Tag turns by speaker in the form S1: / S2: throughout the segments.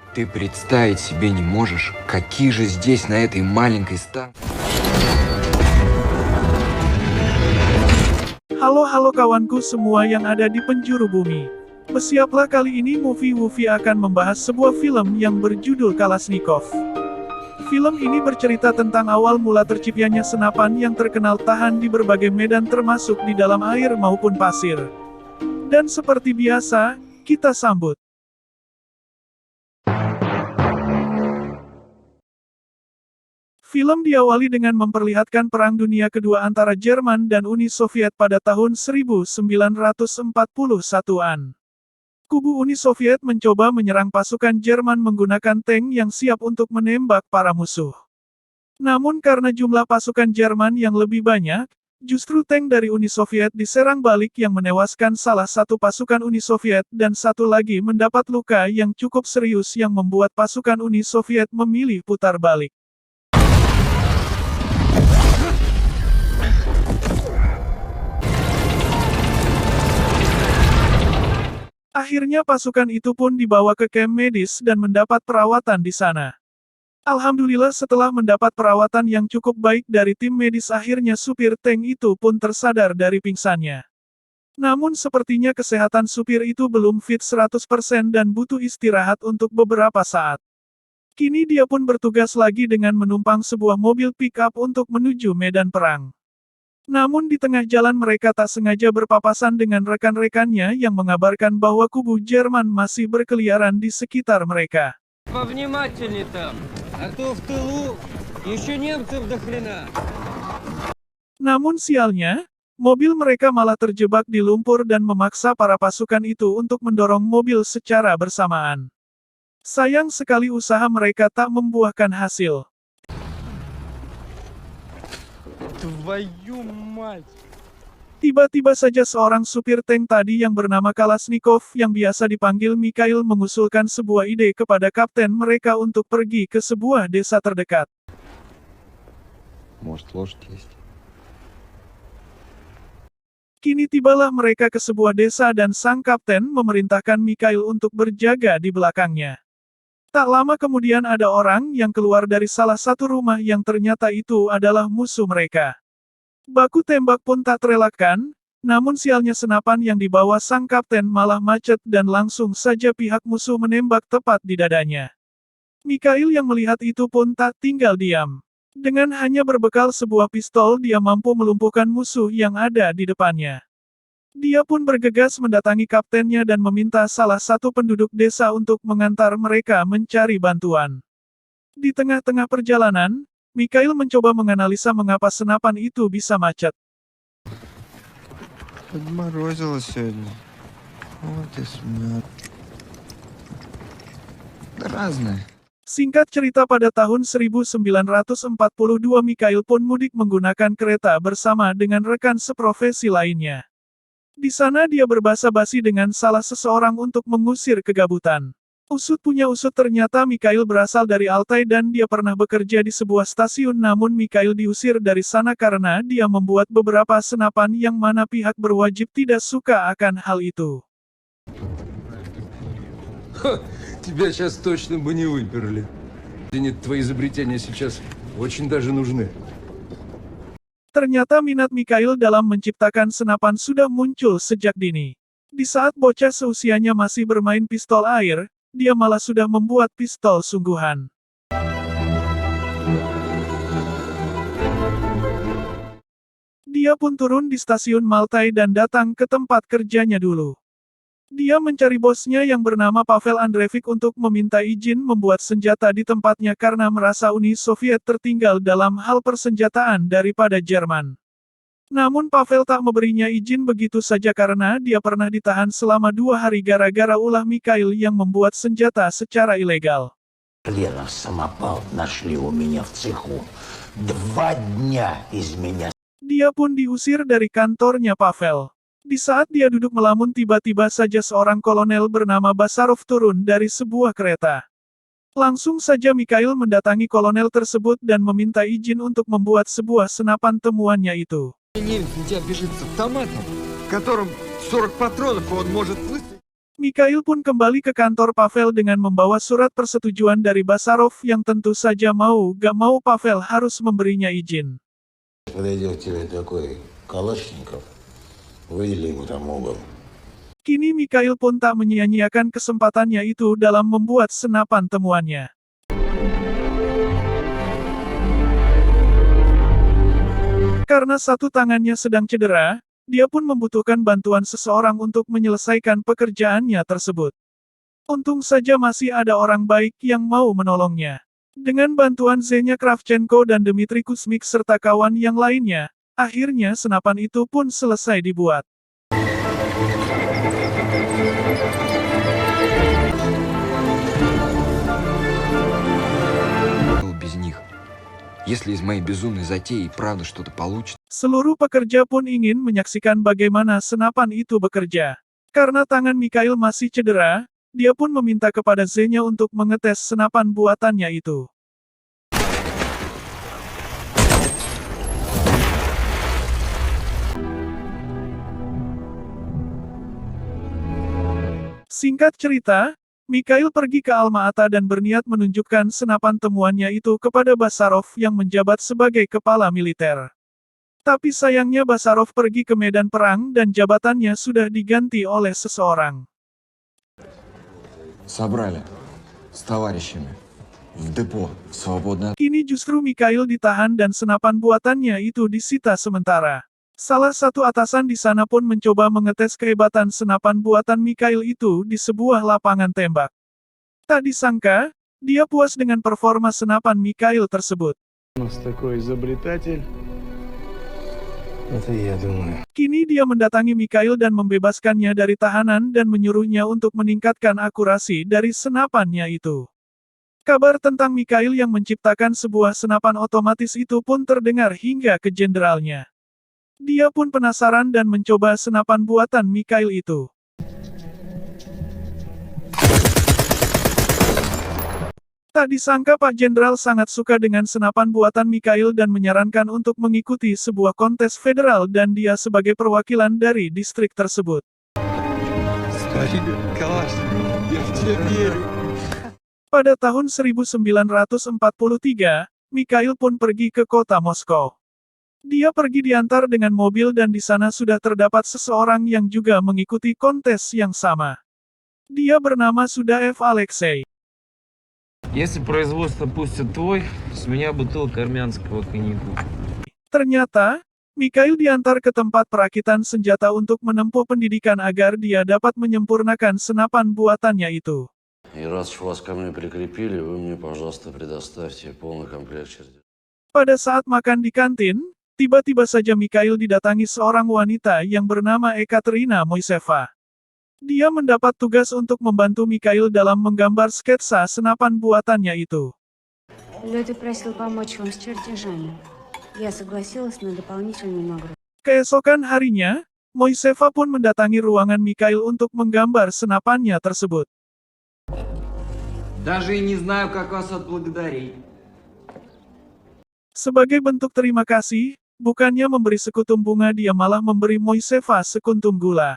S1: Ты представить себе не можешь, какие же здесь на этой маленькой станции.
S2: Halo kawanku semua yang ada di penjuru bumi. Bersiaplah, kali ini Movie Woofy akan membahas sebuah film yang berjudul Kalashnikov. Film ini bercerita tentang awal mula terciptanya senapan yang terkenal tahan di berbagai medan termasuk di dalam air maupun pasir. Dan seperti biasa, kita sambut. Film diawali dengan memperlihatkan Perang Dunia Kedua antara Jerman dan Uni Soviet pada tahun 1941-an. Kubu Uni Soviet mencoba menyerang pasukan Jerman menggunakan tank yang siap untuk menembak para musuh. Namun karena jumlah pasukan Jerman yang lebih banyak, justru tank dari Uni Soviet diserang balik yang menewaskan salah satu pasukan Uni Soviet dan satu lagi mendapat luka yang cukup serius yang membuat pasukan Uni Soviet memilih putar balik. Akhirnya pasukan itu pun dibawa ke kamp medis dan mendapat perawatan di sana. Alhamdulillah setelah mendapat perawatan yang cukup baik dari tim medis, akhirnya supir tank itu pun tersadar dari pingsannya. Namun sepertinya kesehatan supir itu belum fit 100% dan butuh istirahat untuk beberapa saat. Kini dia pun bertugas lagi dengan menumpang sebuah mobil pick-up untuk menuju medan perang. Namun di tengah jalan mereka tak sengaja berpapasan dengan rekan-rekannya yang mengabarkan bahwa kubu Jerman masih berkeliaran di sekitar mereka.
S3: Повнимательней там, а то в тылу еще немцев до хрена.
S2: Namun sialnya, mobil mereka malah terjebak di lumpur dan memaksa para pasukan itu untuk mendorong mobil secara bersamaan. Sayang sekali usaha mereka tak membuahkan hasil.
S3: Твою мать!
S2: Tiba-tiba saja seorang supir tank tadi yang bernama Kalashnikov yang biasa dipanggil Mikhail mengusulkan sebuah ide kepada kapten mereka untuk pergi ke sebuah desa terdekat.
S1: Может, лошадь есть?
S2: Kini tibalah mereka ke sebuah desa dan sang kapten memerintahkan Mikhail untuk berjaga di belakangnya. Tak lama kemudian ada orang yang keluar dari salah satu rumah yang ternyata itu adalah musuh mereka. Baku tembak pun tak terelakkan, namun sialnya senapan yang dibawa sang kapten malah macet dan langsung saja pihak musuh menembak tepat di dadanya. Mikhail yang melihat itu pun tak tinggal diam. Dengan hanya berbekal sebuah pistol dia mampu melumpuhkan musuh yang ada di depannya. Dia pun bergegas mendatangi kaptennya dan meminta salah satu penduduk desa untuk mengantar mereka mencari bantuan. Di tengah-tengah perjalanan, Mikhail mencoba menganalisa mengapa senapan itu bisa macet.
S4: Подморозило сегодня. Вот и смет. Разное.
S2: Singkat cerita, pada tahun 1942 Mikhail pun mudik menggunakan kereta bersama dengan rekan seprofesi lainnya. Di sana dia berbasa-basi dengan salah seseorang untuk mengusir kegabutan. Usut punya usut, ternyata Mikhail berasal dari Altai dan dia pernah bekerja di sebuah stasiun, namun Mikhail diusir dari sana karena dia membuat beberapa senapan yang mana pihak berwajib tidak suka akan hal itu.
S5: Тебя сейчас точно бы не выперли. Нет, твои изобретения сейчас очень даже нужны.
S2: Ternyata minat Mikhail dalam menciptakan senapan sudah muncul sejak dini. Di saat bocah seusianya masih bermain pistol air, dia malah sudah membuat pistol sungguhan. Dia pun turun di stasiun Maltai dan datang ke tempat kerjanya dulu. Dia mencari bosnya yang bernama Pavel Andreevich untuk meminta izin membuat senjata di tempatnya karena merasa Uni Soviet tertinggal dalam hal persenjataan daripada Jerman. Namun Pavel tak memberinya izin begitu saja karena dia pernah ditahan selama 2 hari gara-gara ulah Mikhail yang membuat senjata secara ilegal.
S6: Лера, самопал нашли у меня в цеху. 2 дня из меня.
S2: Dia pun diusir dari kantornya Pavel. Di saat dia duduk melamun, tiba-tiba saja seorang kolonel bernama Basarov turun dari sebuah kereta. Langsung saja Mikhail mendatangi kolonel tersebut dan meminta izin untuk membuat sebuah senapan temuannya itu.
S4: Немец на тебя бежит с автоматом, в котором 40 патронов, и он может выстрелить.
S2: Mikhail pun kembali ke kantor Pavel dengan membawa surat persetujuan dari Basarov yang tentu saja mau gak mau Pavel harus memberinya izin.
S6: Подойдет к тебе такой Калашников, выдели ему там угол.
S2: Kini Mikhail pun tak menyia-nyiakan kesempatannya itu dalam membuat senapan temuannya. Karena satu tangannya sedang cedera, dia pun membutuhkan bantuan seseorang untuk menyelesaikan pekerjaannya tersebut. Untung saja masih ada orang baik yang mau menolongnya. Dengan bantuan Zhenya Kravchenko dan Dmitry Kuzmik serta kawan yang lainnya, akhirnya senapan itu pun selesai dibuat.
S1: Без них. Если из моей безумной затеи и правда что-то получится.
S2: Seluruh pekerja pun ingin menyaksikan bagaimana senapan itu bekerja. Karena tangan Mikhail masih cedera, dia pun meminta kepada Zhenya untuk mengetes senapan buatannya itu. Singkat cerita, Mikhail pergi ke Alma-Ata dan berniat menunjukkan senapan temuannya itu kepada Basarov yang menjabat sebagai kepala militer. Tapi sayangnya Basarov pergi ke medan perang dan jabatannya sudah diganti oleh seseorang.
S1: Собрали. С товарищами. В депо. Свободно.
S2: Kini justru Mikhail ditahan dan senapan buatannya itu disita sementara. Salah satu atasan di sana pun mencoba mengetes kehebatan senapan buatan Mikhail itu di sebuah lapangan tembak. Tak disangka, dia puas dengan performa senapan Mikhail tersebut.
S6: Это я думаю.
S2: Kini dia mendatangi Mikhail dan membebaskannya dari tahanan dan menyuruhnya untuk meningkatkan akurasi dari senapannya itu. Kabar tentang Mikhail yang menciptakan sebuah senapan otomatis itu pun terdengar hingga ke jenderalnya. Dia pun penasaran dan mencoba senapan buatan Mikhail itu. Tak disangka Pak Jenderal sangat suka dengan senapan buatan Mikhail dan menyarankan untuk mengikuti sebuah kontes federal dan dia sebagai perwakilan dari distrik tersebut. Pada tahun 1943, Mikhail pun pergi ke kota Moskow. Dia pergi diantar dengan mobil dan di sana sudah terdapat seseorang yang juga mengikuti kontes yang sama. Dia bernama Sudaev Alexei.
S3: Если производство пустят твой, с меня бутылка армянского коньяку.
S2: Ternyata, Mikhail diantar ke tempat perakitan senjata untuk menempuh pendidikan agar dia dapat menyempurnakan senapan buatannya itu.
S7: И раз уж вас ко мне прикрепили, вы мне, пожалуйста, предоставьте полный комплект чердей.
S2: Pada saat makan di kantin, tiba-tiba saja Mikhail didatangi seorang wanita yang bernama Ekaterina Moiseva. Dia mendapat tugas untuk membantu Mikhail dalam menggambar sketsa senapan buatannya itu.
S8: Лёдя просил помочь вам с чертежами. Я согласилась на дополнительную нагрузку.
S2: Keesokan harinya, Moiseva pun mendatangi ruangan Mikhail untuk menggambar senapannya tersebut.
S9: Даже и не знаю, как вас отблагодарить.
S2: Sebagai bentuk terima kasih, bukannya memberi sekuntum bunga dia malah memberi Moiseva sekuntum gula.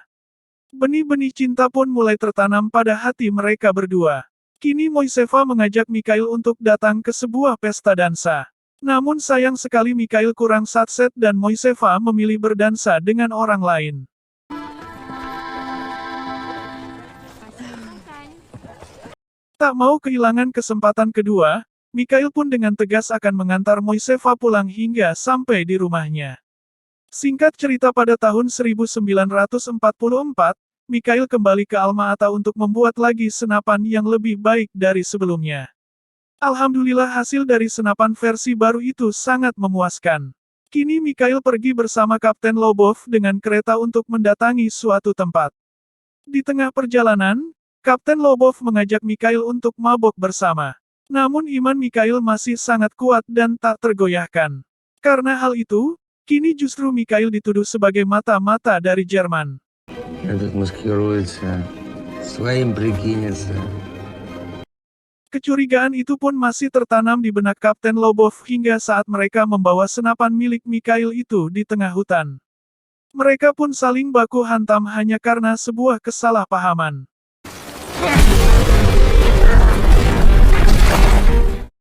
S2: Benih-benih cinta pun mulai tertanam pada hati mereka berdua. Kini Moiseva mengajak Mikhail untuk datang ke sebuah pesta dansa. Namun sayang sekali Mikhail kurang satset dan Moiseva memilih berdansa dengan orang lain. Tak mau kehilangan kesempatan kedua, Mikhail pun dengan tegas akan mengantar Moiseva pulang hingga sampai di rumahnya. Singkat cerita pada tahun 1944, Mikhail kembali ke Alma-Ata untuk membuat lagi senapan yang lebih baik dari sebelumnya. Alhamdulillah hasil dari senapan versi baru itu sangat memuaskan. Kini Mikhail pergi bersama Kapten Lobov dengan kereta untuk mendatangi suatu tempat. Di tengah perjalanan, Kapten Lobov mengajak Mikhail untuk mabok bersama. Namun iman Mikhail masih sangat kuat dan tak tergoyahkan. Karena hal itu, kini justru Mikhail dituduh sebagai mata-mata dari Jerman.
S6: Этот маскируется, своим прикинется.
S2: Kecurigaan itu pun masih tertanam di benak Kapten Lobov hingga saat mereka membawa senapan milik Mikhail itu di tengah hutan. Mereka pun saling baku hantam hanya karena sebuah kesalahpahaman.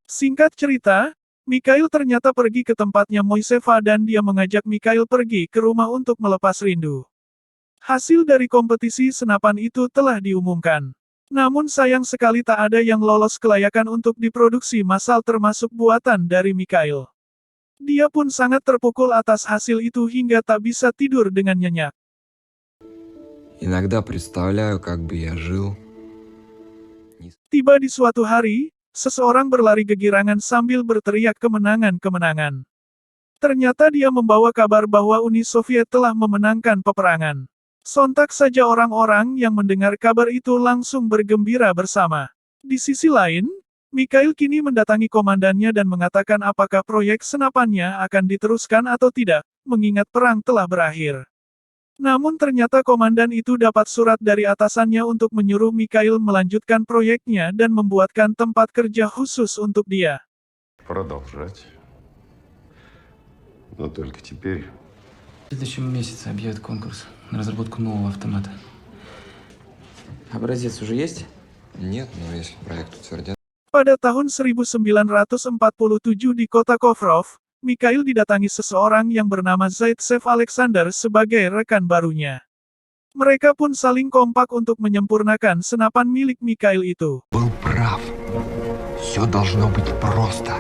S2: Singkat cerita, Mikhail ternyata pergi ke tempatnya Moiseva dan dia mengajak Mikhail pergi ke rumah untuk melepas rindu. Hasil dari kompetisi senapan itu telah diumumkan. Namun sayang sekali tak ada yang lolos kelayakan untuk diproduksi massal termasuk buatan dari Mikhail. Dia pun sangat terpukul atas hasil itu hingga tak bisa tidur dengan nyenyak.
S1: Иногда представляю, как бы я жил.
S2: Tiba di suatu hari, seseorang berlari kegirangan sambil berteriak kemenangan-kemenangan. Ternyata dia membawa kabar bahwa Uni Soviet telah memenangkan peperangan. Sontak saja orang-orang yang mendengar kabar itu langsung bergembira bersama. Di sisi lain, Mikhail kini mendatangi komandannya dan mengatakan apakah proyek senapannya akan diteruskan atau tidak, mengingat perang telah berakhir. Namun ternyata komandan itu dapat surat dari atasannya untuk menyuruh Mikhail melanjutkan proyeknya dan membuatkan tempat kerja khusus untuk dia.
S10: Продолжать. Но только теперь.
S9: В следующем месяце объявят конкурс на разработку нового автомата. Образец уже есть?
S1: Нет, но если проект утвердят...
S2: Pada tahun 1947 di kota Kovrov, Mikhail didatangi seseorang yang bernama Zaitsev Alexander sebagai rekan barunya. Mereka pun saling kompak untuk menyempurnakan senapan milik Mikhail itu.
S1: Был прав. Все должно быть просто.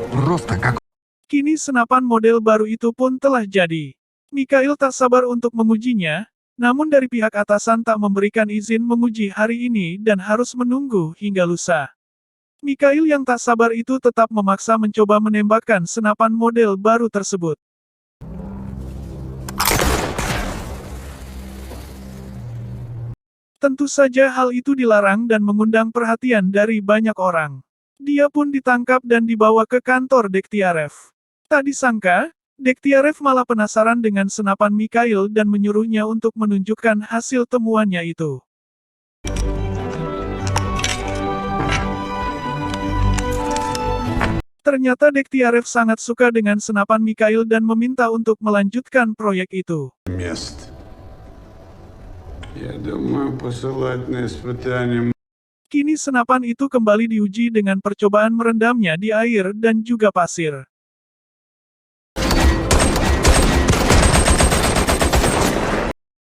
S1: Просто как...
S2: Kini senapan model baru itu pun telah jadi. Mikhail tak sabar untuk mengujinya, namun dari pihak atasan tak memberikan izin menguji hari ini dan harus menunggu hingga lusa. Mikhail yang tak sabar itu tetap memaksa mencoba menembakkan senapan model baru tersebut. Tentu saja hal itu dilarang dan mengundang perhatian dari banyak orang. Dia pun ditangkap dan dibawa ke kantor Dektiarev. Tak disangka, Dektiarev malah penasaran dengan senapan Mikhail dan menyuruhnya untuk menunjukkan hasil temuannya itu. Ternyata Dektiarev sangat suka dengan senapan Mikhail dan meminta untuk melanjutkan proyek itu.
S10: Место. Я думаю, посылать на испытание.
S2: Kini senapan itu kembali diuji dengan percobaan merendamnya di air dan juga pasir.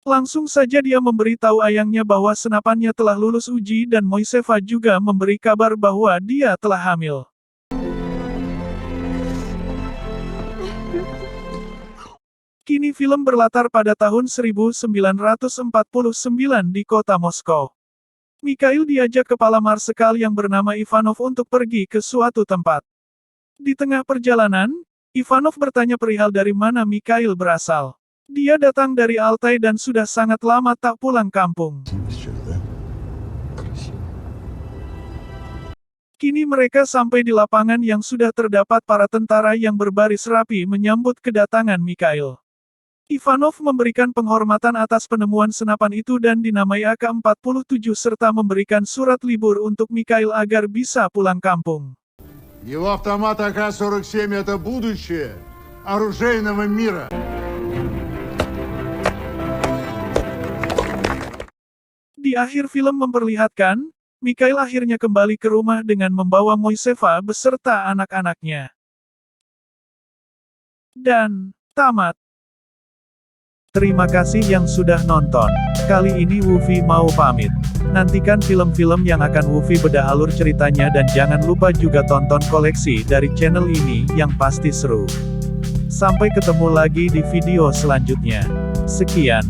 S2: Langsung saja dia memberitahu ayangnya bahwa senapannya telah lulus uji dan Moiseva juga memberi kabar bahwa dia telah hamil. Kini film berlatar pada tahun 1949 di kota Moskow. Mikhail diajak kepala marsekal yang bernama Ivanov untuk pergi ke suatu tempat. Di tengah perjalanan, Ivanov bertanya perihal dari mana Mikhail berasal. Dia datang dari Altai dan sudah sangat lama tak pulang kampung. Kini mereka sampai di lapangan yang sudah terdapat para tentara yang berbaris rapi menyambut kedatangan Mikhail. Ivanov memberikan penghormatan atas penemuan senapan itu dan dinamai AK-47 serta memberikan surat libur untuk Mikhail agar bisa pulang kampung.
S10: Его автомат АК-47 – это будущее оружейного мира.
S2: Di akhir film memperlihatkan, Mikhail akhirnya kembali ke rumah dengan membawa Moiseva beserta anak-anaknya. Dan tamat. Terima kasih yang sudah nonton. Kali ini Wufi mau pamit. Nantikan film-film yang akan Wufi bedah alur ceritanya dan jangan lupa juga tonton koleksi dari channel ini yang pasti seru. Sampai ketemu lagi di video selanjutnya. Sekian.